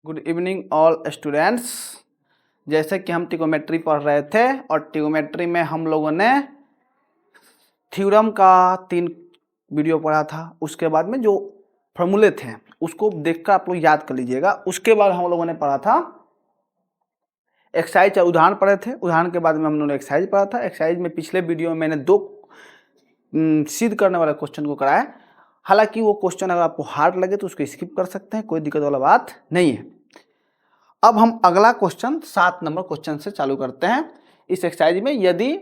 Good evening all students. जैसे कि हम ट्रिगोमेट्री पढ़ रहे थे और ट्रिगोमेट्री में हम लोगों ने थ्योरम का 3 वीडियो पढ़ा था। उसके बाद में जो फॉर्मूले थे उसको देखकर आप लोग याद कर लीजिएगा। उसके बाद हम लोगों ने पढ़ा था एक्सरसाइज, उदाहरण पढ़े थे। उदाहरण के बाद में हम लोगों ने एक्सरसाइज पढ़ा था। एक्सरसाइज में पिछले वीडियो में मैंने 2 सिद्ध करने वाले क्वेश्चन को कराया। हालांकि वो क्वेश्चन अगर आपको हार्ड लगे तो उसको स्किप कर सकते हैं, कोई दिक्कत वाला बात नहीं है। अब हम अगला क्वेश्चन 7 नंबर क्वेश्चन से चालू करते हैं। इस एक्सरसाइज में यदि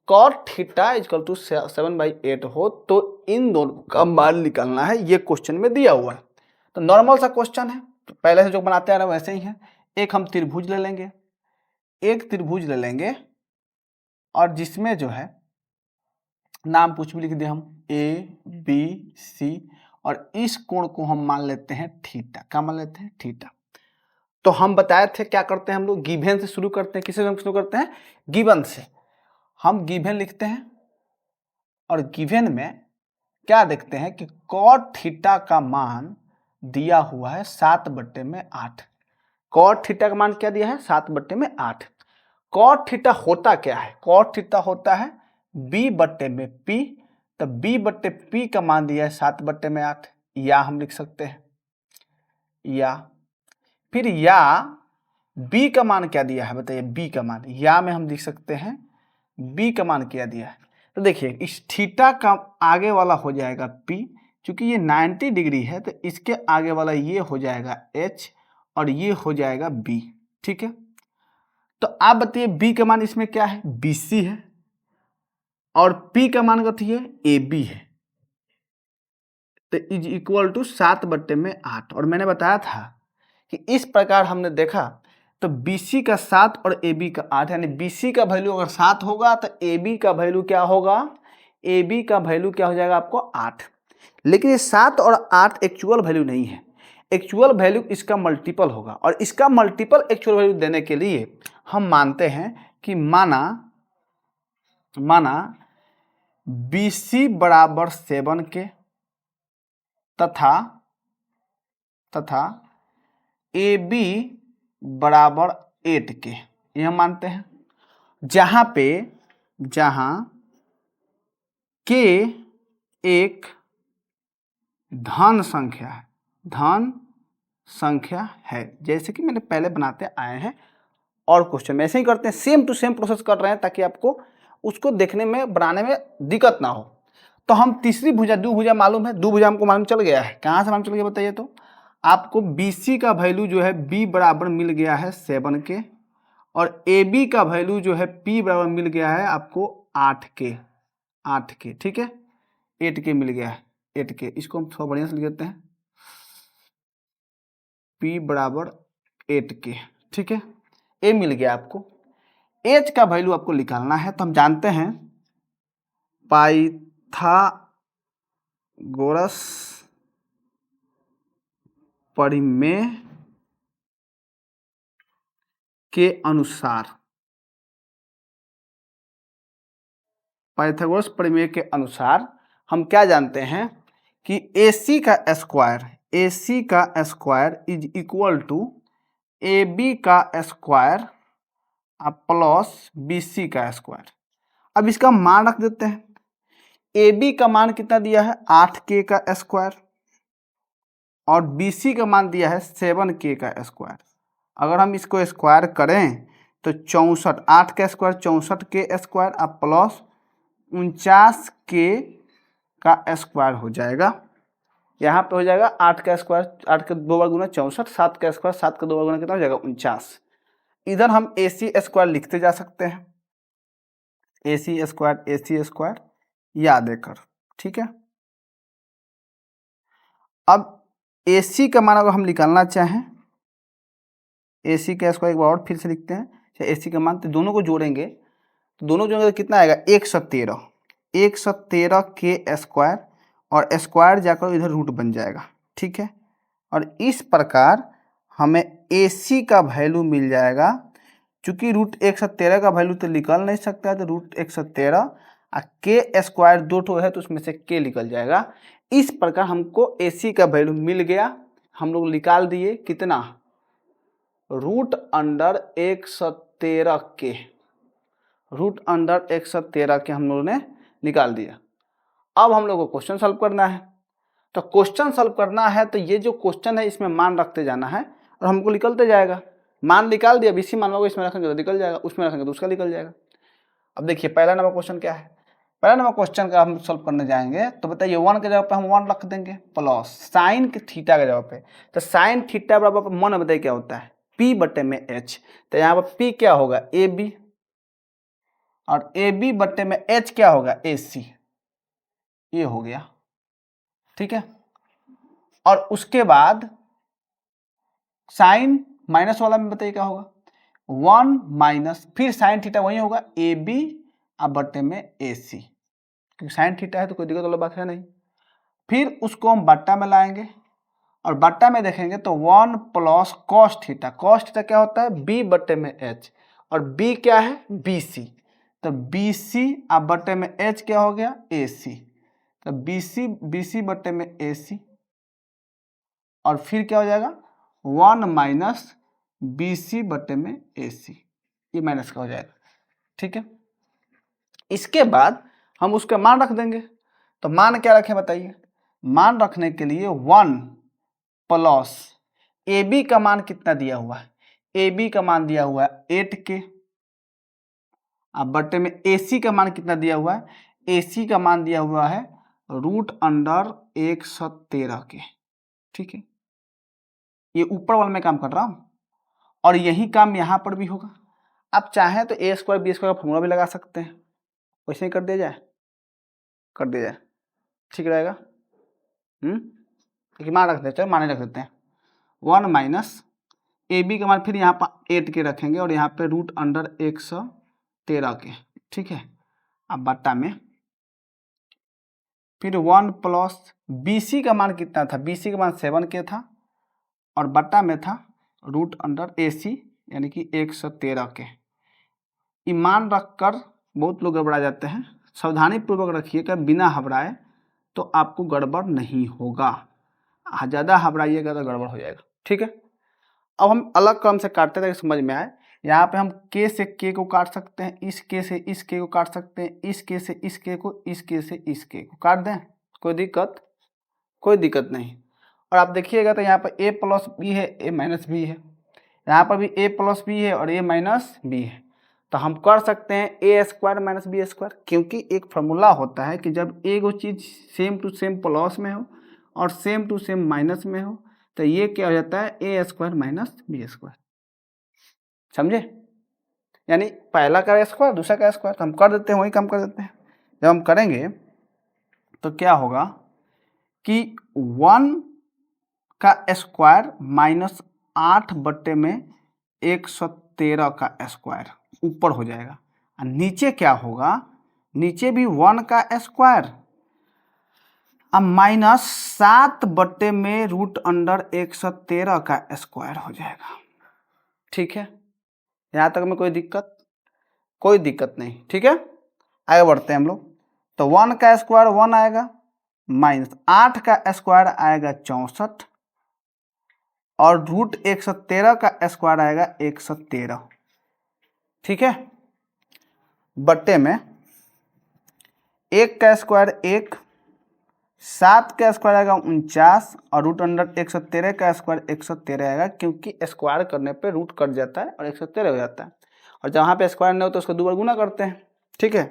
cot थीटा इक्वल टू 7/8 हो तो इन दोनों का मान निकालना है। ये क्वेश्चन में दिया हुआ है। तो नॉर्मल सा क्वेश्चन है, तो पहले से जो बनाते आ रहे हैं वैसे ही है। एक हम त्रिभुज ले लेंगे, एक त्रिभुज ले लेंगे और जिसमें जो है नाम कुछ भी लिख दे हम ABC, और इस कोण को हम मान लेते हैं थीटा। क्या मान लेते हैं? थीटा। तो हम बताए थे क्या करते हैं हम लोग, गिवन से शुरू करते हैं। किससे शुरू करते हैं? गिवन से। हम गिवन लिखते हैं और गिवन में क्या देखते हैं कि cot थीटा का मान दिया हुआ है 7/8। cot थीटा का मान क्या दिया है? 7/8। cot थीटा होता क्या है? cot थीटा होता है B/P। तो B/P का मान दिया है 7/8, या हम लिख सकते हैं, या फिर या B का मान क्या दिया है बताइए? B का मान, या में हम लिख सकते हैं B का मान क्या दिया है। तो देखिए इस थीटा का आगे वाला हो जाएगा P, क्योंकि ये 90 डिग्री है तो इसके आगे वाला ये हो जाएगा H और ये हो जाएगा B। ठीक है, तो आप बताइए B का मान इसमें क्या है? BC है, और P का मान कथी है? AB है। तो इज इक्वल टू 7/8। और मैंने बताया था कि इस प्रकार हमने देखा तो BC का 7 और AB का 8, यानी BC का वैल्यू अगर 7 होगा तो AB का वैल्यू क्या होगा? AB का वैल्यू क्या हो जाएगा आपको? 8। लेकिन ये 7 और 8 एक्चुअल वैल्यू नहीं है। एक्चुअल वैल्यू इसका मल्टीपल होगा, और इसका मल्टीपल एक्चुअल वैल्यू देने के लिए हम मानते हैं कि माना BC बराबर 7 के तथा AB बराबर 8 के, ये हम मानते हैं। जहां K एक धन संख्या है, जैसे कि मैंने पहले बनाते आए हैं और क्वेश्चन में ऐसे ही करते हैं। सेम टू सेम प्रोसेस कर रहे हैं ताकि आपको उसको देखने में, बनाने में दिक्कत ना हो। तो हम तीसरी भुजा, द्विभुजा मालूम है, द्विभुजा हमको मालूम चल गया है। कहाँ से मालूम चल गया बताइए? तो आपको BC का वैल्यू जो है B बराबर मिल गया है 7 के, और AB का वैल्यू जो है P बराबर मिल गया है आपको 8 के। ठीक है, 8 के मिल गया है, 8 के। इसको हम थोड़ा बढ़िया से लिख देते हैं, P बराबर 8 के। ठीक है, ए मिल गया आपको। H का वैल्यू आपको निकालना है। तो हम जानते हैं पाइथागोरस परिमेय के अनुसार हम क्या जानते हैं कि AC का square is equal to AB का स्क्वायर प्लस BC का स्क्वायर। अब इसका मान रख देते हैं। AB का मान कितना दिया है? 8K का स्क्वायर, और BC का मान दिया है 7K का स्क्वायर। अगर हम इसको स्क्वायर करें तो 64, 8 का स्क्वायर 64K स्क्वायर अब प्लस 49K का स्क्वायर हो जाएगा। यहाँ पे हो जाएगा 8 का स्क्वायर, 8 का 2 बार गुना 64, 7 का स्क्वायर 7 का 2 बार गुना कितना हो जाएगा? 49। इधर हम AC स्क्वायर लिखते जा सकते हैं, AC स्क्वायर याद देकर। ठीक है, अब AC का मान अगर हम निकालना चाहें, AC का स्क्वायर एक बार और फिर से लिखते हैं। AC का मान, तो दोनों को जोड़ेंगे तो कितना आएगा? 113 के स्क्वायर, और स्क्वायर जाकर इधर रूट बन जाएगा। ठीक है, और इस प्रकार हमें AC का वैल्यू मिल जाएगा। चूंकि रूट 113 का वैल्यू तो निकल नहीं सकता है, तो रूट 113 और के स्क्वायर 2 ठो है तो उसमें से के निकल जाएगा। इस प्रकार हमको AC का वैल्यू मिल गया। हम लोग निकाल दिए कितना? रूट अंडर 113 के, रूट अंडर 113 के हम लोगों ने निकाल दिया। अब हम लोग को क्वेश्चन सॉल्व करना है। तो क्वेश्चन सॉल्व करना है तो ये जो क्वेश्चन है इसमें मान रखते जाना है और हमको निकलते जाएगा। मान निकाल दिया, बीसी मान लो इसमें रखेंगे तो निकल जाएगा, उसमें रखेंगे तो उसका निकल जाएगा। अब देखिए पहला नंबर क्वेश्चन क्या है। पहला नंबर क्वेश्चन का हम सॉल्व करने जाएंगे तो बताइए 1 के जगह पे हम 1 रख देंगे प्लस साइन के थीटा के जगह पे, तो साइन थीटा बराबर मन बताइए क्या होता है P बटे में H। तो यहाँ पर P क्या होगा AB और AB बटे में H क्या होगा AC, ये हो गया। ठीक है, और उसके बाद साइन माइनस वाला में बताइए क्या होगा 1 माइनस फिर साइन थीटा वही होगा AB अब बटे में AC, क्योंकि साइन थीटा है तो कोई दिक्कत वाला बात है नहीं। फिर उसको हम बट्टा में लाएंगे और बट्टा में देखेंगे तो 1 plus cos theta, cos theta क्या होता है B बटे में H और B क्या है BC, तो BC अब बटे में H क्या हो गया AC, तो BC बटे में AC और फिर क्या हो जाएगा 1 माइनस BC बटे में AC, ये माइनस का हो जाएगा। ठीक है, इसके बाद हम उसका मान रख देंगे। तो मान क्या रखें बताइए, मान रखने के लिए 1 प्लस AB का मान कितना दिया हुआ है, AB का मान दिया हुआ है 8 के, अब बटे में AC का मान कितना दिया हुआ है, AC का मान दिया हुआ है रूट अंडर 113 के। ठीक है, ये ऊपर वाले में काम कर रहा हूं और यही काम यहाँ पर भी होगा। आप चाहें तो A स्क्वायर B स्क्वायर का फॉर्मूला भी लगा सकते हैं, वैसे ही कर दिया जाए, कर दिया जाए, ठीक रहेगा। देखिए मान रख देते हैं, माने रख देते हैं 1 माइनस AB का मान फिर यहाँ पर 8 के रखेंगे और यहाँ पे रूट अंडर 113 के। ठीक है, अब बट्टा में फिर 1 प्लस BC का मान कितना था, BC का मान 7 के था और बट्टा में था रूट अंडर AC यानी कि 113 के। ईमान रखकर बहुत लोग गड़बड़ा जाते हैं, सावधानी पूर्वक रखिएगा, बिना घबराए तो आपको गड़बड़ नहीं होगा, ज़्यादा घबराइएगा तो गड़बड़ हो जाएगा। ठीक है, अब हम अलग क्रम से काटते ताकि समझ में आए। यहाँ पे हम K से K को काट सकते हैं, इस K से इस K को काट सकते हैं, इस K से इस K को, इस K से इस K को काट दें, कोई दिक्कत, कोई दिक्कत नहीं। और आप देखिएगा तो यहाँ पर A प्लस B है, A माइनस B है, यहाँ पर भी A प्लस B है और A माइनस B है, तो हम कर सकते हैं A square minus B square, क्योंकि एक फार्मूला होता है कि जब एक चीज़ सेम टू सेम प्लस में हो और सेम टू सेम माइनस में हो तो ये क्या हो जाता है A square minus B square, समझे। यानी पहला का स्क्वायर दूसरा का स्क्वायर, तो हम कर देते हैं, वही काम कर देते हैं। जब हम करेंगे तो क्या होगा कि 1 का स्क्वायर माइनस 8 बटे में 113 का स्क्वायर ऊपर हो जाएगा और नीचे क्या होगा, नीचे भी 1 का स्क्वायर अब माइनस 7 बटे में रूट अंडर 113 का स्क्वायर हो जाएगा। ठीक है, यहाँ तक में कोई दिक्कत, कोई दिक्कत नहीं। ठीक है, आगे बढ़ते हैं हम लोग। तो 1 का स्क्वायर 1 आएगा, माइनस 8 का स्क्वायर आएगा 64 और रूट 113 का स्क्वायर आएगा 113। ठीक है, बट्टे में 1 का स्क्वायर 1, 7 का स्क्वायर आएगा 49 और रूट अंडर 113 का स्क्वायर 113 आएगा, क्योंकि स्क्वायर करने पे रूट कट जाता है और 113 हो जाता है, और जहाँ पे स्क्वायर नहीं होता तो उसको 2 बार गुना करते हैं। ठीक है,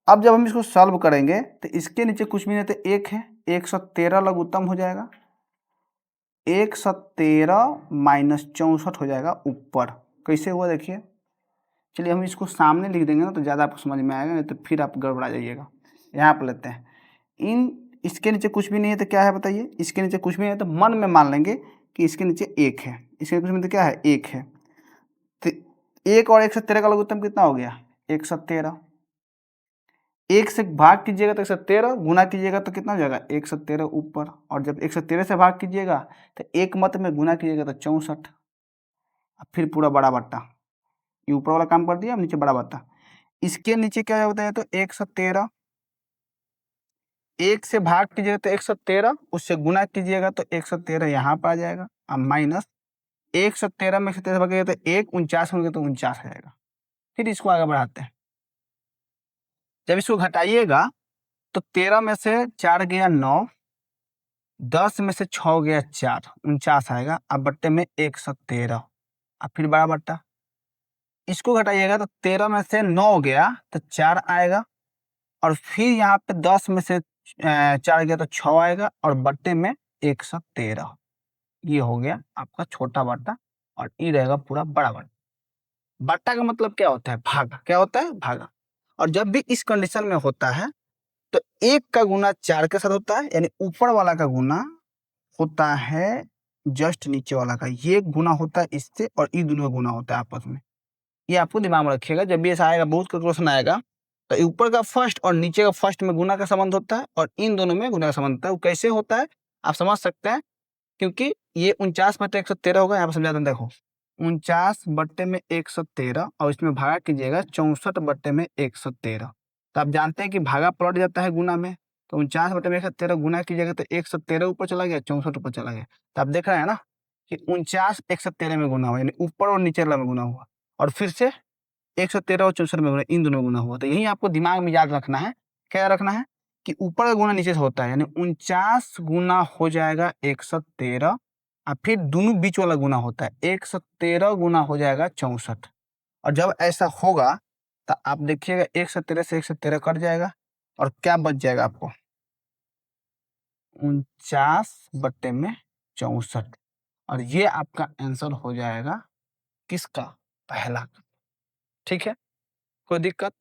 अब जब हम इसको सॉल्व करेंगे तो इसके नीचे कुछ भी नहीं तो 1 है, 113 लघुत्तम हो जाएगा, 113 माइनस 64 हो जाएगा ऊपर। कैसे हुआ देखिए, चलिए हम इसको सामने लिख देंगे ना तो ज़्यादा आपको समझ में आएगा, नहीं तो फिर आप गड़बड़ा जाइएगा। यहाँ पर लेते हैं इसके नीचे कुछ भी नहीं है तो क्या है बताइए, इसके नीचे कुछ भी नहीं है तो मन में मान लेंगे कि इसके नीचे 1 है, इसके कुछ में तो क्या है 1 है, तो 1 और 113 का लघुत्तम कितना हो गया 113। 1 से भाग कीजिएगा तो 113, गुना कीजिएगा तो कितना हो जाएगा 113 ऊपर, और जब 113 से भाग कीजिएगा तो 1 मत में गुना कीजिएगा तो 64, फिर पूरा बड़ा बट्टा, ये ऊपर वाला काम कर दिया, अब नीचे बड़ा बट्टा। इसके नीचे क्या होता है तो 113, 1 से भाग कीजिएगा तो 113, उससे गुना कीजिएगा तो 113 यहाँ पर आ जाएगा, अब माइनस 113 में 113 भाग गया तो 1, 49 हो गया तो 49 आ जाएगा। फिर इसको आगे बढ़ाते हैं। जब इसको घटाइएगा तो 13 में से 4 गया 9, 10 में से 6 गया 4, 49 आएगा। अब बट्टे में 113, अब फिर बड़ा बट्टा, इसको घटाइएगा तो 13 में से 9 गया तो 4 आएगा, और फिर यहाँ पे 10 में से 4 गया तो 6 आएगा, और बट्टे में 113। ये हो गया आपका छोटा बट्टा, और ये रहेगा पूरा बड़ा बट्टा। बट्टा का मतलब क्या होता है? भागा। क्या होता है? भागा। और जब भी इस कंडीशन में होता है तो 1 का गुना 4 के साथ होता है, यानी ऊपर वाला का गुना होता है जस्ट नीचे वाला का, ये गुना होता है इससे, और ये दोनों का गुना होता है आपस में। ये आपको दिमाग में रखिएगा, जब भी ऐसा आएगा, बहुत का क्वेश्चन आएगा, तो ऊपर का फर्स्ट और नीचे का फर्स्ट में गुना का संबंध होता है, और इन दोनों में गुना का संबंध होता है। वो कैसे होता है आप समझ सकते हैं, क्योंकि ये 49/113 होगा। यहाँ पर समझा दें, देखो 49/113, और इसमें भागा कीजिएगा 64/113। तो आप जानते हैं कि भागा पलट जाता है गुना में, तो 49/113 गुना कीजिएगा तो 113 ऊपर चला गया, 64 ऊपर चला गया। तो आप देख रहे हैं ना कि 49 113 में गुना हुआ, यानी ऊपर और नीचे वाला में गुना हुआ, और फिर से 113 और 64 में गुना, इन दोनों में गुना हुआ। तो यही आपको दिमाग में याद रखना है। क्या रखना है? कि ऊपर का गुना नीचे से होता है, यानी 49 गुना हो जाएगा 113, और फिर दोनों बीच वाला गुना होता है, 113 गुना हो जाएगा 64। और जब ऐसा होगा तो आप देखिएगा 113 से 113 कट जाएगा, और क्या बच जाएगा आपको? 49/64। और ये आपका आंसर हो जाएगा किसका? पहला का। ठीक है, कोई दिक्कत?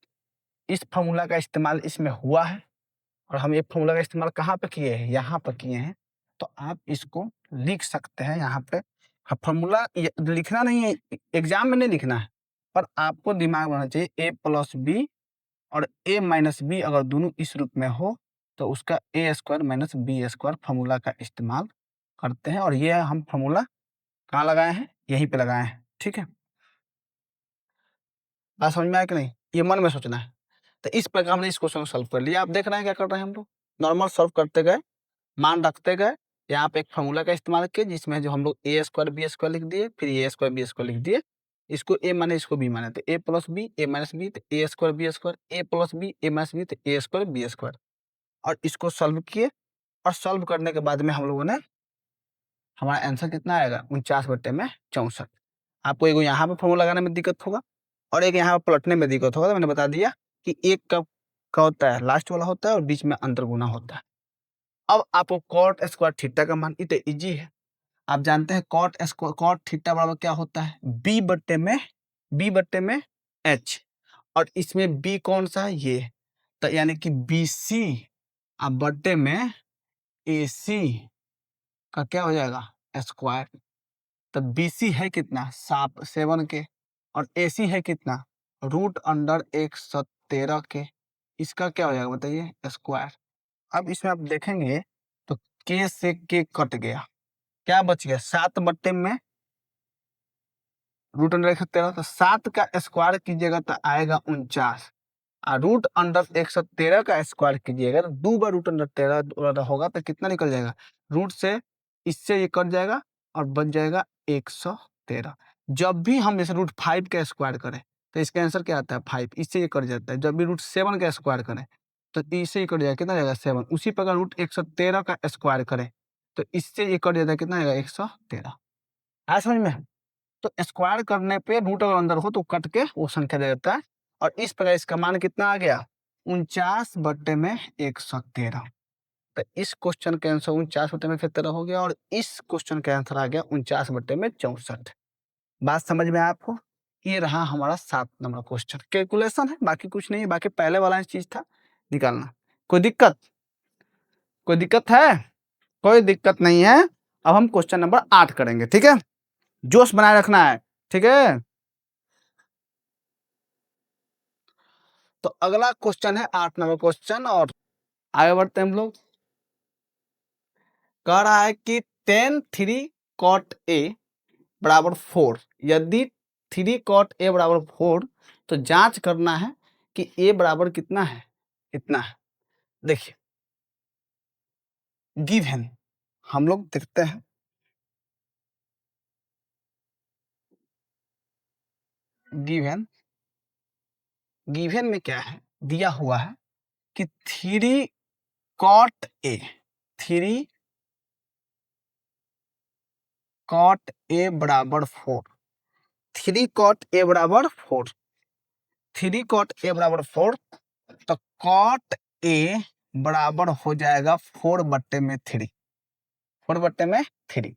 इस फॉर्मूला का इस्तेमाल इसमें हुआ है, और हम ये फॉर्मूला का इस्तेमाल कहाँ पे किए हैं? यहाँ पर किए हैं। तो आप इसको लिख सकते हैं यहाँ पे। हाँ, फॉर्मूला लिखना नहीं है, एग्जाम में नहीं लिखना है, पर आपको दिमाग में होना चाहिए a+b और a-b अगर दोनों इस रूप में हो तो उसका a² - b² फॉर्मूला का इस्तेमाल करते हैं, और ये हम फॉर्मूला कहाँ लगाए हैं? यहीं पे लगाए हैं। ठीक है, बात समझ में आया कि नहीं? ये मन में सोचना है। तो इस प्रकार हमने इस क्वेश्चन को सॉल्व कर लिया। आप देख रहे हैं क्या कर रहे हैं हम लोग? नॉर्मल सॉल्व करते गए, मान रखते गए, यहाँ पे एक फॉर्मूला का इस्तेमाल किए जिसमें जो हम लोग a² b² लिख दिए, फिर a² b² लिख दिए। इसको a माने, इसको b माने, तो a+b a-b तो a² b², a+b a-b तो a² b², और इसको सॉल्व किए, और सॉल्व करने के बाद में हम लोगों ने, हमारा आंसर कितना आएगा? 49/64। आपको एगो यहाँ पे फॉर्मूला लगाने में दिक्कत होगा, और एक यहाँ पे पलटने में दिक्कत होगा। तो मैंने बता दिया कि एक का होता है लास्ट वाला होता है, और बीच में अंतर गुना होता है। अब आपको कॉट स्क्वायर थीटा का मान, ये तो इजी है। आप जानते हैं कॉट थीटा बराबर क्या होता है? b/में h, और इसमें b कौन सा है? ये। तो यानी कि BC अब बट्टे में AC का क्या हो जाएगा? स्क्वायर। तो BC है कितना? 7 के, और AC है कितना? √113 के। इसका क्या हो जाएगा बताइए? स्क्वायर। अब इसमें आप देखेंगे तो k से k कट गया, क्या बच गया? 7/में √113, तो 7 का स्क्वायर कीजिएगा तो आएगा 49, और √113 का स्क्वायर कीजिएगा तो 2/√113 होगा, तो कितना निकल जाएगा? रूट से इससे ये कट जाएगा, और बच जाएगा 113। जब भी हम जैसे √5 का स्क्वायर करें तो इसका आंसर क्या आता है? 5। इससे ये कट जाता है। जब भी √7 का स्क्वायर करें तो इससे ये कट जाएगा, कितना जाएगा? 7। उसी प्रकार √113 का स्क्वायर करें तो इससे ये कट जाता है, कितना आएगा? 113। आया समझ में? तो स्क्वायर करने पे रूट अगर अंदर हो तो कट के वो संख्या दे देता है, और इस प्रकार इसका मान कितना आ गया? 49/113। तो इस क्वेश्चन के आंसर 49/113 हो गया, और इस क्वेश्चन का आंसर आ गया 49/64। बात समझ में आया आपको? ये रहा हमारा 7 नंबर क्वेश्चन। कैलकुलेशन है, बाकी कुछ नहीं है, बाकी पहले वाला चीज था निकालना। कोई दिक्कत? कोई दिक्कत है? कोई दिक्कत नहीं है। अब हम क्वेश्चन नंबर 8 करेंगे। ठीक है, जोश बनाए रखना है। ठीक है, तो अगला क्वेश्चन है 8 नंबर क्वेश्चन, और आगे बढ़ते हैं हम लोग। कह रहा है कि tan 3 cot A बराबर 4, यदि 3 cot A बराबर 4 तो जांच करना है कि A बराबर कितना है? इतना है। देखिए गिवन हम लोग देखते हैं, गिवन गिवन में क्या है, दिया हुआ है कि 3 cot A, 3 cot A बराबर 4, 3 cot A बराबर 4, 3 cot A बराबर 4, तो cot A बराबर हो जाएगा 4/3, 4/3,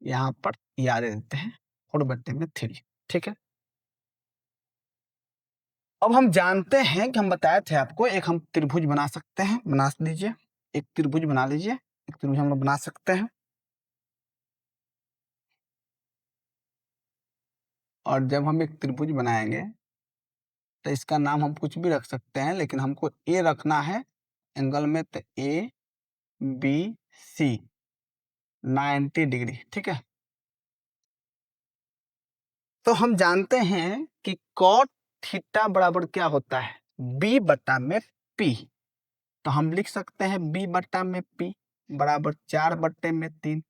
यहाँ पर याद देते हैं 4/3, ठीक है। अब हम जानते हैं कि हम बताए थे आपको, एक हम त्रिभुज बना सकते हैं, बना लीजिए, एक त्रिभुज बना लीजिए, एक त्रिभुज हम लोग बना सकते हैं। और जब हम एक त्रिभुज बनाएंगे तो इसका नाम हम कुछ भी रख सकते हैं, लेकिन हमको ए रखना है एंगल में, तो ए बी सी 90 डिग्री, ठीक है। तो हम जानते हैं कि cot थीटा बराबर क्या होता है, b बटा में p, तो हम लिख सकते हैं b बटा में p बराबर 4/3,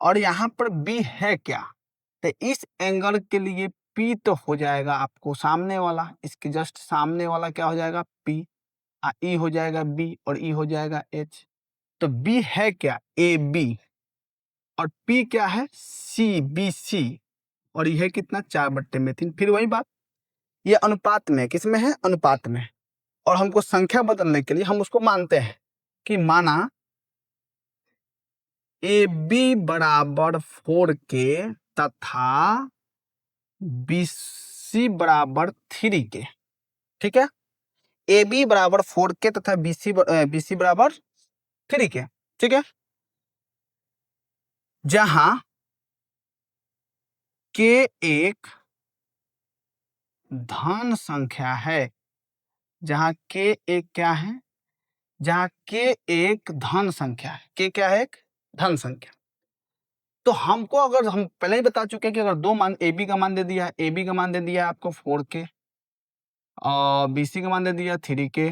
और यहाँ पर b है क्या, तो इस एंगल के लिए p तो हो जाएगा आपको सामने वाला, इसके जस्ट सामने वाला क्या हो जाएगा p, e हो जाएगा b और e हो जाएगा h, तो b है क्या ए बी, और p क्या है सी बी सी, और यह कितना 4/3, फिर वही बात, ये अनुपात में, किसमें है, अनुपात में। और हमको संख्या बदलने के लिए हम उसको मानते हैं कि माना ए बी बराबर 4 के तथा बी सी बराबर 3 के, ठीक है। ए बी बराबर 4 के तथा बी सी बराबर 3 के, ठीक है। जहां के एक धन संख्या है, जहां के एक क्या है, जहां के एक धन संख्या है, के क्या है, एक धन संख्या, तो हमको, अगर हम पहले ही बता चुके हैं कि अगर दो मान ए बी का मान दे दिया है, ए बी का मान दे दिया है आपको 4 के और बी सी का मान दे दिया 3 के,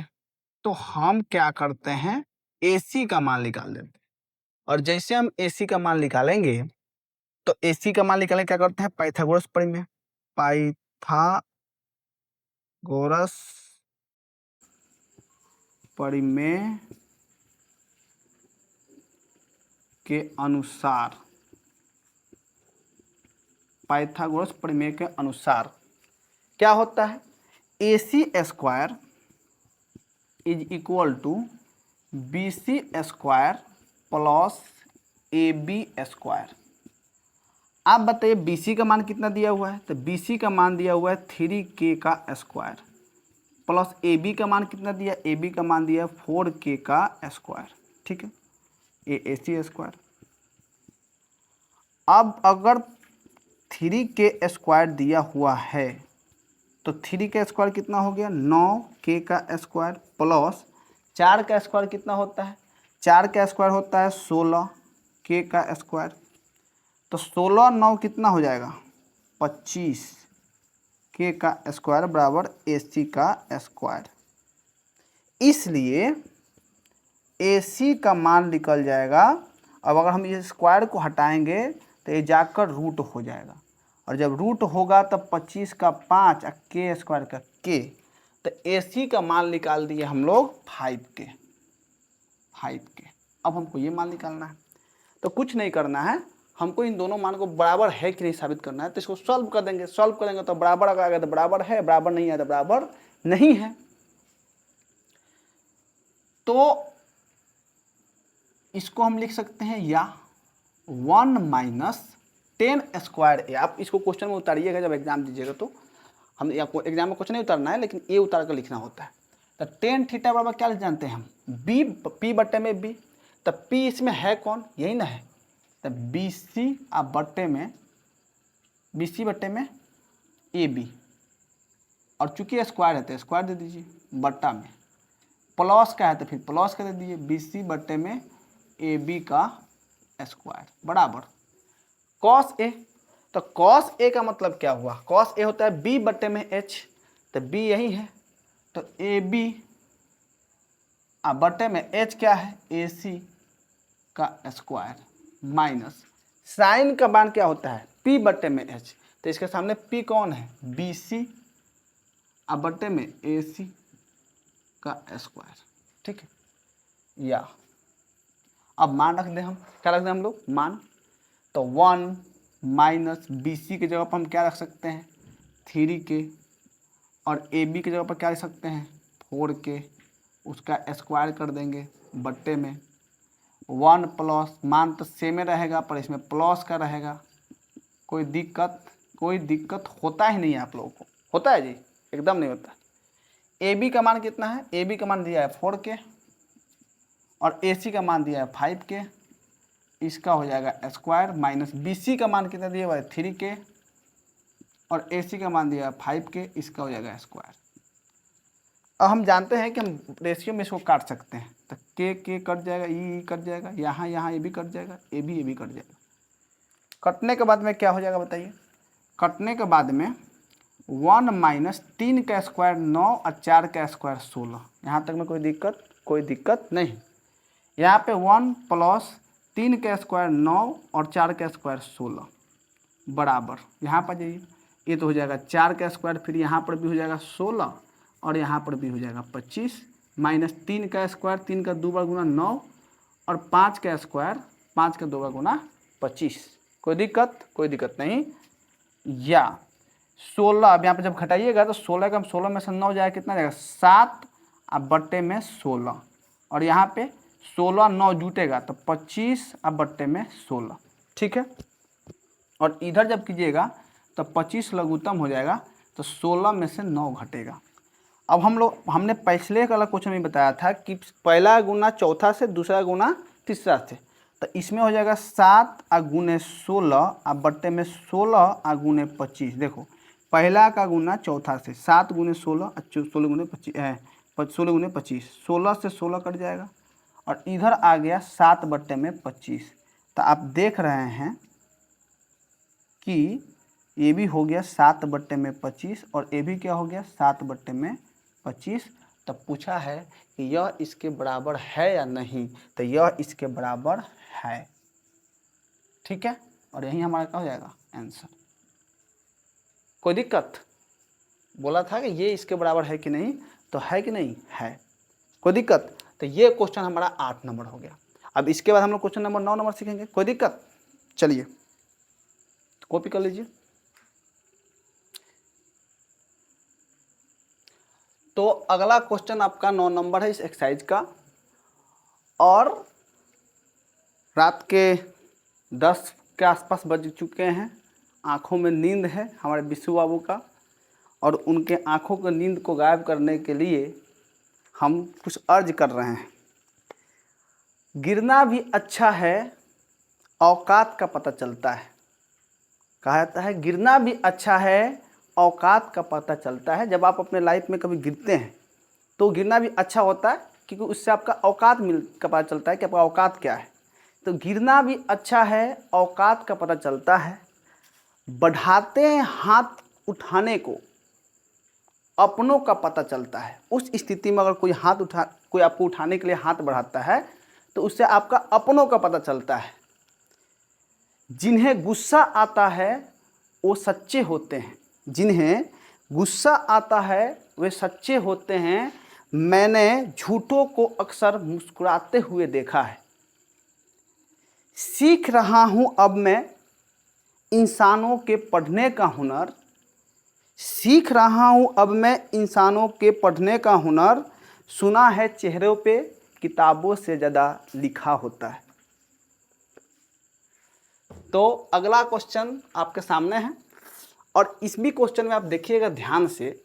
तो हम क्या करते हैं, ए सी का मान निकाल देते हैं। और जैसे हम ए सी का मान निकालेंगे, तो ए सी का मान निकालेंगे, क्या करते हैं, पाइथागोरस प्रमेय, पाइथागोरस प्रमेय के अनुसार, पाइथागोरस प्रमेय के अनुसार क्या होता है, A C square is equal to B C square plus A B square. आप बताइए बी सी का मान कितना दिया हुआ है, तो बी सी का मान दिया हुआ है 3k का स्क्वायर, प्लस ए बी का मान कितना दिया, ए बी का मान दिया 4k का स्क्वायर, ठीक है, ए सी स्क्वायर। अब अगर 3k स्क्वायर दिया हुआ है, तो 3k स्क्वायर कितना हो गया, 9k का स्क्वायर, प्लस 4 का स्क्वायर कितना होता है, 4 का स्क्वायर होता है 16k का स्क्वायर, तो 16 9 कितना हो जाएगा 25k का स्क्वायर बराबर AC का स्क्वायर। इसलिए AC का मान निकल जाएगा। अब अगर हम इस स्क्वायर को हटाएंगे तो ये जाकर रूट हो जाएगा, और जब रूट होगा तब 25 का 5 k स्क्वायर का k, तो AC का मान निकाल दिए हम लोग 5k। अब हमको ये मान निकालना है, तो कुछ नहीं करना है, हमको इन दोनों मान को बराबर है कि नहीं साबित करना है, तो इसको सॉल्व कर देंगे, सॉल्व करेंगे तो बराबर अगर आ गया तो बराबर है, बराबर नहीं आया तो बराबर नहीं है। तो इसको हम लिख सकते हैं या 1 माइनस 10 स्क्वायर ए। आप इसको क्वेश्चन में उतारिएगा जब एग्जाम दीजिएगा, तो हम आपको एग्जाम में क्वेश्चन नहीं उतारना है, लेकिन ए उतार कर लिखना होता है। तो tan थीटा बराबर क्या जानते हैं हम, बी पी बटे में बी, तो पी इसमें है कौन, यही ना है, तो बी सी आप बटे में बी सी बटे में ए बी, और चूंकि स्क्वायर है तो स्क्वायर दे दीजिए, बट्टा में प्लस का है तो फिर प्लस का दे दीजिए, बी सी बटे में ए बी का स्क्वायर बराबर कॉस ए। तो कॉस ए का मतलब क्या हुआ, कॉस ए होता है बी बटे में एच, तो बी यही है, तो ए बी बटे में एच क्या है, ए सी का स्क्वायर, माइनस साइन का मान क्या होता है पी बटे में एच, तो इसके सामने P कौन है, BC अब बट्टे में AC का स्क्वायर, ठीक है। या अब मान रख दें हम, क्या रख दें हम लोग मान, तो 1 माइनस BC की जगह पर हम क्या रख सकते हैं 3K, और AB की जगह पर क्या रख सकते हैं 4K, उसका स्क्वायर कर देंगे बट्टे में 1 प्लस, मान तो सेम ही रहेगा पर इसमें प्लस का रहेगा, कोई दिक्कत होता ही नहीं है आप लोगों को, होता है जी, एकदम नहीं होता। AB का मान कितना है, AB का मान दिया है 4K और AC का मान दिया है 5K, इसका हो जाएगा स्क्वायर, माइनस BC का मान कितना दिया हुआ है 3K और AC का मान दिया है 5K, इसका हो जाएगा स्क्वायर। अब हम जानते हैं कि हम रेशियो में इसको काट सकते हैं, तो के कट जाएगा, ई कट जाएगा, यहाँ ये भी कट जाएगा, ये भी कट जाएगा। कटने के बाद में क्या हो जाएगा बताइए, कटने के बाद में 1 माइनस 3 का स्क्वायर 9 और 4 का स्क्वायर 16, यहाँ तक में कोई दिक्कत नहीं। यहाँ पे 1 प्लस 3 का स्क्वायर 9 और 4 का स्क्वायर 16 बराबर, यहाँ पर जाइए, ये तो हो जाएगा 4 का स्क्वायर, फिर यहाँ पर भी हो जाएगा 16 और यहाँ पर भी हो जाएगा 25, माइनस 3 का स्क्वायर, 3 का 2 बार गुना 9 और 5 का स्क्वायर, 5 का 2 बार गुना 25, कोई दिक्कत नहीं। या 16, अब यहाँ पर जब घटाइएगा तो 16 का 16 में से 9 जाएगा, कितना जाएगा 7 अब बट्टे में 16, और यहाँ पे 16 9 जुटेगा तो 25 अब बट्टे में 16, ठीक है। और इधर जब कीजिएगा तो 25 लघुत्तम हो जाएगा, तो 16 में से 9 घटेगा। अब हमने पिछले वाला क्वेश्चन में बताया था कि पहला गुना चौथा से, दूसरा गुना तीसरा से, तो इसमें हो जाएगा 7 गुने 16 अब बट्टे में 16 गुने 25। देखो पहला का गुना चौथा से, 7 गुने 16 16 गुने 25 है, 16 गुने 25, 16 से 16 कट जाएगा और इधर आ गया 7 बट्टे में 25। तो आप देख रहे हैं कि ये भी हो गया 7 बट्टे में 25 और ये भी क्या हो गया 7 बट्टे में 25। तब पूछा है कि यह इसके बराबर है या नहीं, तो यह इसके बराबर है, ठीक है। और यही हमारा क्या हो जाएगा आंसर। कोई दिक्कत, बोला था कि ये इसके बराबर है कि नहीं, तो है कि नहीं है, कोई दिक्कत। तो ये क्वेश्चन हमारा 8 नंबर हो गया। अब इसके बाद हम लोग क्वेश्चन नंबर 9 नंबर सीखेंगे, कोई दिक्कत। चलिए कॉपी कर लीजिए। तो अगला क्वेश्चन आपका 9 नंबर है इस एक्सरसाइज का, और रात के 10 के आसपास बज चुके हैं, आँखों में नींद है हमारे विशु बाबू का, और उनके आँखों की नींद को गायब करने के लिए हम कुछ अर्ज कर रहे हैं। गिरना भी अच्छा है, औकात का पता चलता है। कहा जाता है गिरना भी अच्छा है, औकात का पता चलता है। जब आप अपने लाइफ में कभी गिरते हैं तो गिरना भी अच्छा होता है, क्योंकि उससे आपका औकात का पता चलता है कि आपका औकात क्या है। तो गिरना भी अच्छा है, औकात का पता चलता है। बढ़ाते हैं हाथ उठाने को, अपनों का पता चलता है। उस स्थिति में अगर कोई आपको उठाने के लिए हाथ बढ़ाता है तो उससे आपका अपनों का पता चलता है। जिन्हें गुस्सा आता है वो सच्चे होते हैं, जिन्हें गुस्सा आता है वे सच्चे होते हैं। मैंने झूठों को अक्सर मुस्कुराते हुए देखा है। सीख रहा हूँ अब मैं इंसानों के पढ़ने का हुनर, सीख रहा हूँ अब मैं इंसानों के पढ़ने का हुनर। सुना है चेहरों पे किताबों से ज़्यादा लिखा होता है। तो अगला क्वेश्चन आपके सामने है, और इस भी क्वेश्चन में आप देखिएगा ध्यान से।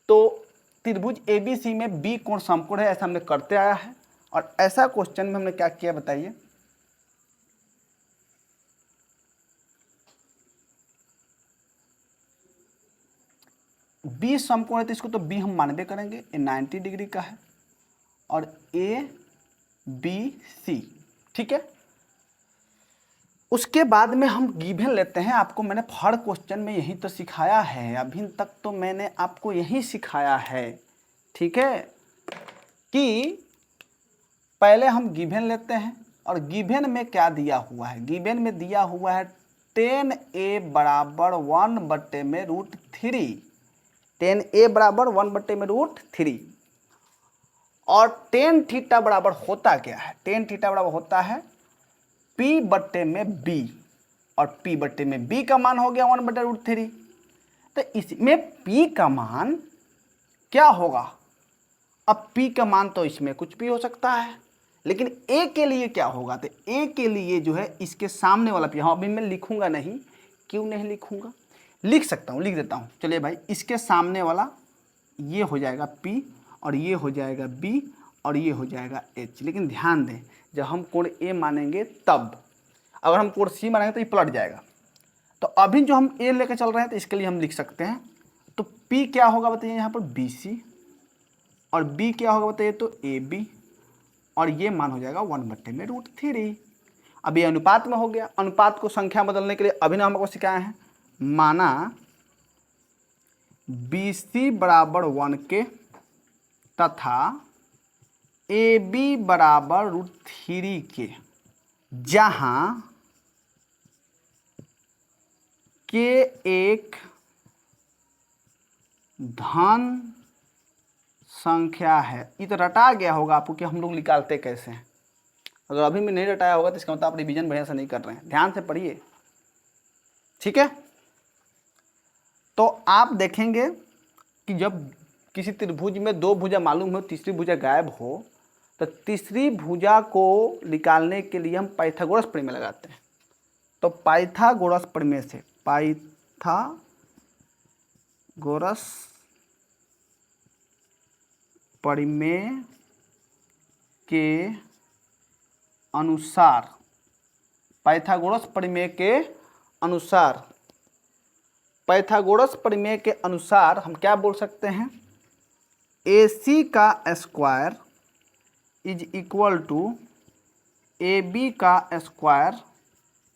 तो त्रिभुज ABC में B कोण समकोण है, ऐसा हमने करते आया है। और ऐसा क्वेश्चन में हमने क्या किया बताइए, B समकोण है तो इसको तो B हम मानबे करेंगे, ये 90 डिग्री का है, और ABC, ठीक है। उसके बाद में हम गिवन लेते हैं। आपको मैंने हर क्वेश्चन में यही तो सिखाया है, अभी तक तो मैंने आपको यही सिखाया है, ठीक है, कि पहले हम गिवन लेते हैं। और गिवन में क्या दिया हुआ है, गिवन में दिया हुआ है 10a बराबर 1/√3, 10a बराबर 1/√3। और टेन थीटा बराबर होता क्या है? टेन थीटा बराबर होता है p/b, और p/b का मान हो गया 1/√3। तो इसमें p का मान क्या होगा? अब p का मान तो इसमें कुछ भी हो सकता है, लेकिन a के लिए क्या होगा? तो a के लिए जो है इसके सामने वाला p। हाँ, अभी मैं लिखूंगा नहीं, क्यों नहीं लिखूंगा, लिख सकता हूँ, लिख देता हूँ। चलिए भाई, इसके सामने वाला ये हो जाएगा p, और ये हो जाएगा b, और ये हो जाएगा h। लेकिन ध्यान दें, जब हम कोण a मानेंगे तब, अगर हम कोण c मानेंगे तो ये पलट जाएगा। तो अभी जो हम a लेकर चल रहे हैं तो इसके लिए हम लिख सकते हैं, तो p क्या होगा बताइए यहाँ पर? BC, और b क्या होगा बताइए? तो AB, और ये मान हो जाएगा 1/√3। अब ये अनुपात में हो गया। अनुपात को संख्या बदलने के लिए अभी ना हमको सिखाया है, माना BC बराबर 1 के तथा AB बराबर √3 के, जहां k एक धन संख्या है। ये तो रटा गया होगा आपको कि हम लोग निकालते कैसे हैं। अगर अभी में नहीं रटाया होगा तो इसका मतलब आप रिवीजन बढ़िया से नहीं कर रहे हैं। ध्यान से पढ़िए, ठीक है। तो आप देखेंगे कि जब किसी त्रिभुज में दो भुजा मालूम हो, तीसरी भुजा गायब हो, तो तीसरी भुजा को निकालने के लिए हम पाइथागोरस प्रमेय लगाते हैं। तो पाइथागोरस प्रमेय से, पाइथागोरस प्रमेय के अनुसार, पाइथागोरस प्रमेय के अनुसार, पाइथागोरस प्रमेय के अनुसार हम क्या बोल सकते हैं? AC का square is equal to AB का स्क्वायर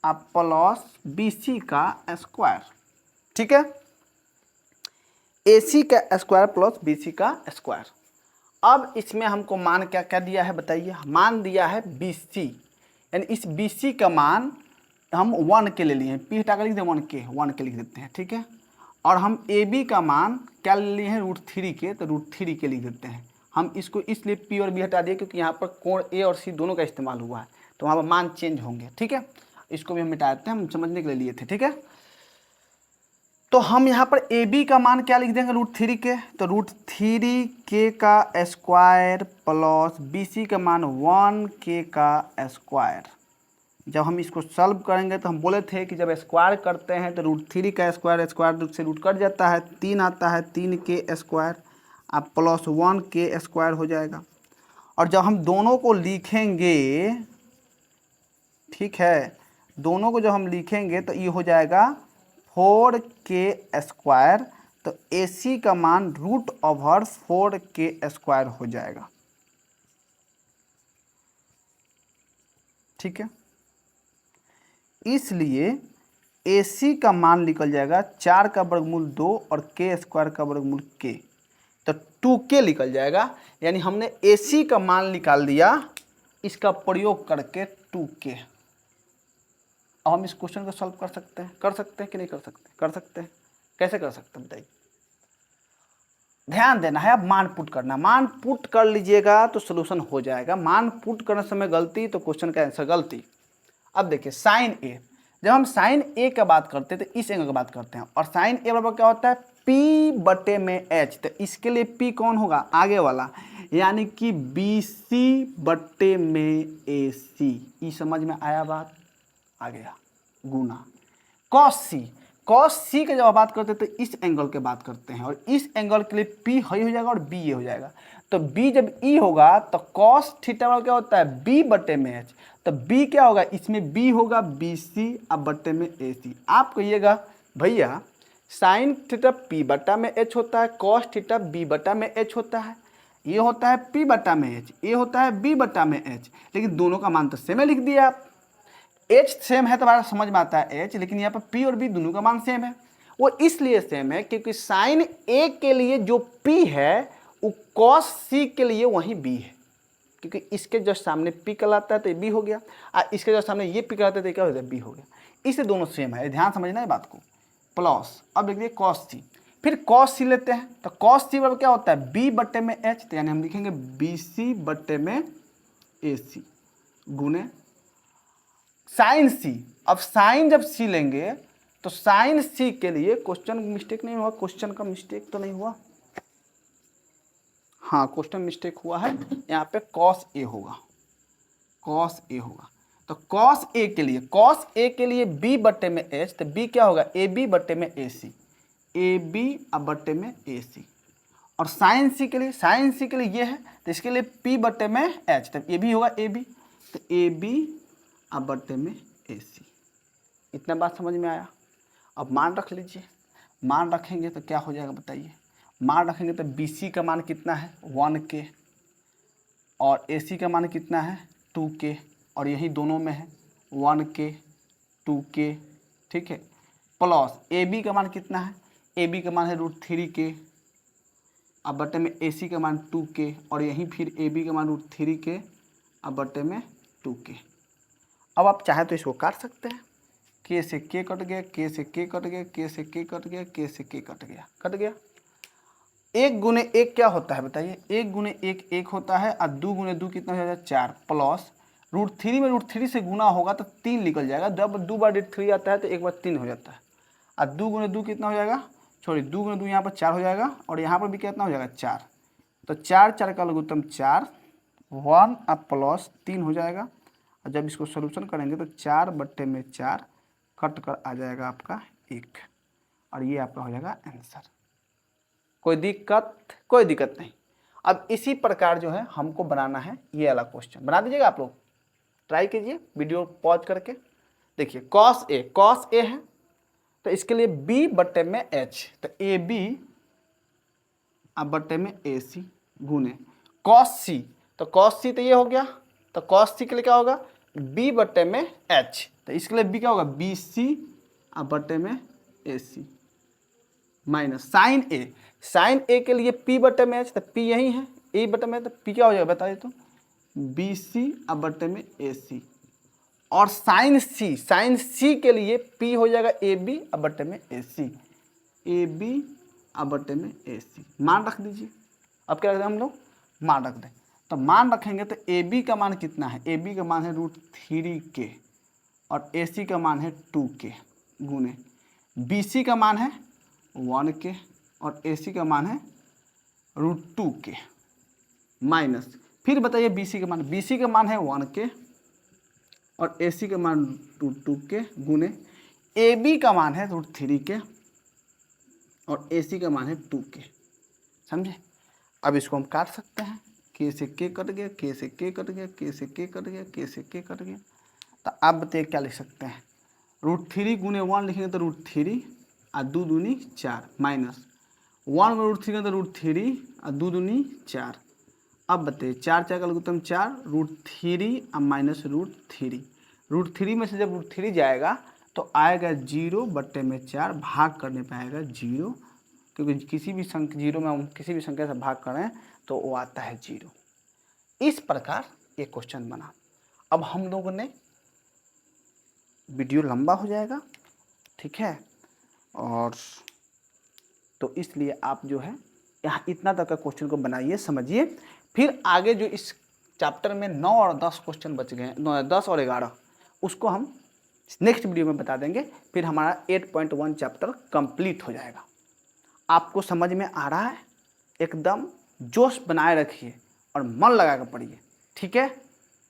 प्लस BC का स्क्वायर, ठीक है। AC का स्क्वायर प्लस BC का स्क्वायर। अब इसमें हमको मान क्या क्या दिया है बताइए? मान दिया है BC, यानी इस BC का मान हम 1 के ले लिए हैं, p हटा कर लिख दें 1 के लिख देते हैं, ठीक है। और हम AB का मान क्या ले लिए हैं? √3 के, तो √3 के लिख देते हैं। हम इसको इसलिए p और b हटा दिए क्योंकि यहाँ पर कोण A और C दोनों का इस्तेमाल हुआ है, तो वहाँ पर मान चेंज होंगे, ठीक है। इसको भी हम मिटा देते हैं, हम समझने के लिए लिए थे, ठीक है। तो हम यहाँ पर AB का मान क्या लिख देंगे? √3 के, तो √3 के का स्क्वायर प्लस BC का मान 1 के का स्क्वायर। जब हम इसको सॉल्व करेंगे तो हम बोले थे कि जब स्क्वायर करते हैं तो √3 का स्क्वायर, स्क्वायर रूट से रूट कट जाता है, 3 आता है, 3 के स्क्वायर अब प्लस 1 के स्क्वायर हो जाएगा। और जब हम दोनों को लिखेंगे, ठीक है, दोनों को जब हम लिखेंगे तो ये हो जाएगा 4 के स्क्वायर, तो AC का मान √4 के स्क्वायर हो जाएगा, ठीक है। इसलिए AC का मान निकल जाएगा 4 का वर्गमूल 2 और k स्क्वायर का वर्गमूल k, तो 2k निकल जाएगा। यानी हमने AC का मान निकाल दिया इसका प्रयोग करके 2k। अब हम इस क्वेश्चन को सॉल्व कर सकते हैं कि नहीं कर सकते? कर सकते हैं। कैसे कर सकते हैं बताइए? ध्यान देना है, अब मान पुट करना, मान पुट कर लीजिएगा तो सोल्यूशन हो जाएगा। मान पुट करने समय गलती तो क्वेश्चन का आंसर गलती। अब देखिए साइन A, जब हम साइन A का बात करते हैं तो इस एंगल की बात करते हैं, और साइन A बराबर क्या होता है? P/H। तो इसके लिए P कौन होगा? आगे वाला, यानी कि BC/AC। ये समझ में आया बात? आ गया गुना। cos C की जब बात करते हैं तो इस एंगल की बात करते हैं, और इस एंगल के लिए P हाई हो जाएगा और B ये हो जाएगा। तो B जब E होगा तो cos थीटा वाला क्या होता है? B/H। तो B क्या होगा? इसमें B होगा BC/AC। आप कहिएगा भैया साइन थीटा P/H होता है, cos थीटा B/H होता है, ये होता है P/H, ये होता है B/H, लेकिन दोनों का मान तो सेम है लिख दिया आप। H सेम है तो हमारा समझ में आता है H, लेकिन यहाँ पर P और B दोनों का मान सेम है। वो इसलिए सेम है क्योंकि साइन A के लिए जो P है वो cos C के लिए वही B है, क्योंकि इसके जो सामने P कहलाता है तो B हो गया, और इसके जो सामने ये P कहलाता है तो क्या हो गया? B हो गया। इसे दोनों सेम है, ध्यान समझना है बात को। प्लस अब देखिए कॉस सी, फिर कॉस सी लेते हैं तो कॉस सी बराबर क्या होता है बी बट्टे में एच, तो यानी हम लिखेंगे बी सी बट्टे में ए सी गुने साइन सी। अब साइन जब सी लेंगे तो साइन सी के लिए क्वेश्चन मिस्टेक नहीं हुआ, क्वेश्चन का मिस्टेक तो नहीं हुआ, हाँ क्वेश्चन मिस्टेक हुआ है, यहाँ पे कॉस ए होगा, कॉस ए होगा। तो कॉस ए के लिए, कॉस ए के लिए बी बट्टे में एच, तो बी क्या होगा ए बी बट्टे में ए सी, ए बी अब बट्टे में ए सी। और साइन सी के लिए, साइन सी के लिए ये है तो इसके लिए पी बट्टे में एच, तब ये भी होगा ए बी, तो ए बी अब बट्टे में ए सी। इतना बात समझ में आया। अब मान रख लीजिए, मान रखेंगे तो क्या हो जाएगा बताइए, मान रखेंगे तो बी सी का मान कितना है 1K और ए सी का मान कितना है 2K, और यही दोनों में है 1K 2K, ठीक है। प्लस ए बी का मान कितना है, ए बी का मान है √3K, अब बट्टे में ए सी का मान 2K, और यहीं फिर ए बी का मान √3K अब बट्टे में 2K। अब आप चाहे तो इसको काट सकते हैं, K से K कट गया, K से K कट गया, K से K कट गया, K से K कट गया, कट गया। 1 गुने 1 क्या होता है बताइए, 1 गुने 1 1 होता है, और 2 गुने 2 कितना हो जाएगा 4, प्लस √3 में √3 से गुना होगा तो 3 निकल जाएगा, जब 2 बार 3 आता है तो 1 बार 3 हो जाता है, और 2 गुने 2 कितना हो जाएगा, सॉरी 2 गुने 2 यहाँ पर 4 हो जाएगा, और यहाँ पर भी कितना हो जाएगा 4, तो 4 4 का लघुत्तम 4, 1 अब प्लस 3 हो जाएगा, और जब इसको सोल्यूशन करेंगे तो 4 बट्टे में 4 कट कर आ जाएगा आपका 1, और ये आपका हो जाएगा आंसर। कोई दिक्कत? कोई दिक्कत नहीं। अब इसी प्रकार जो है हमको बनाना है ये वाला क्वेश्चन, बना दीजिएगा आप लोग, ट्राई कीजिए वीडियो पॉज करके। देखिए कॉस ए है तो इसके लिए बी बट्टे में एच, तो ए बी अब बट्टे में ए सी गुने कॉस सी, तो कॉस सी तो ये हो गया, तो कॉस सी के लिए क्या होगा बी बट्टे में एच, तो इसके लिए बी क्या होगा बी सी अब बट्टे में ए सी माइनस साइन ए, साइन ए के लिए पी बट्टे में एच, तो पी यही है ए बट्टे में, तो पी क्या हो जाएगा बताइए तो बी सी अब बट्टे में ए सी, और साइन सी, साइन सी के लिए पी हो जाएगा ए बी अब बट्टे में ए सी, ए बी अब बट्टे में ए सी। मान रख दीजिए, अब क्या रख दें हम लोग मान रख दें, तो मान रखेंगे तो ए बी का मान कितना है, ए बी का मान है √3K और ए सी का मान है 2K गुने बी सी का मान है 1K और ए सी का मान है √2K माइनस, फिर बताइए बी सी का मान, बी सी का मान है 1K और ए सी का मान √2K गुने ए बी का मान है √3K और ए सी का मान है 2K, समझे। अब इसको हम काट सकते हैं, K से K कट गया, K से K कट गया, K से K कट गया, K से K कट गया, तो आप बताइए क्या लिख सकते हैं, √3 गुने 1 लिखेंगे तो √3 और 2 दूनी 4 माइनस 1 में √3 तो √3 और 2 दूनी 4, अब बताइए 4 4 का लघुत्तम 4, √3 और माइनस √3 में से जब √3 जाएगा तो आएगा 0 बट्टे में 4, भाग करने पे आएगा 0, क्योंकि किसी भी संख्या 0 में हम किसी भी संख्या से भाग करें तो वो आता है 0। इस प्रकार ये क्वेश्चन बना। अब हम लोगों ने, वीडियो लंबा हो जाएगा ठीक है, और तो इसलिए आप जो है यहाँ इतना तक का क्वेश्चन को बनाइए समझिए, फिर आगे जो इस चैप्टर में 9 और 10 क्वेश्चन बच गए हैं, 10 और 11, उसको हम नेक्स्ट वीडियो में बता देंगे, फिर हमारा 8.1 चैप्टर कंप्लीट हो जाएगा। आपको समझ में आ रहा है? एकदम जोश बनाए रखिए और मन लगा कर पढ़िए, ठीक है।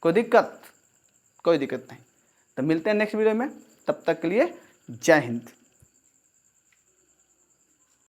कोई दिक्कत नहीं। तो मिलते हैं नेक्स्ट वीडियो में, तब तक के लिए जय हिंद।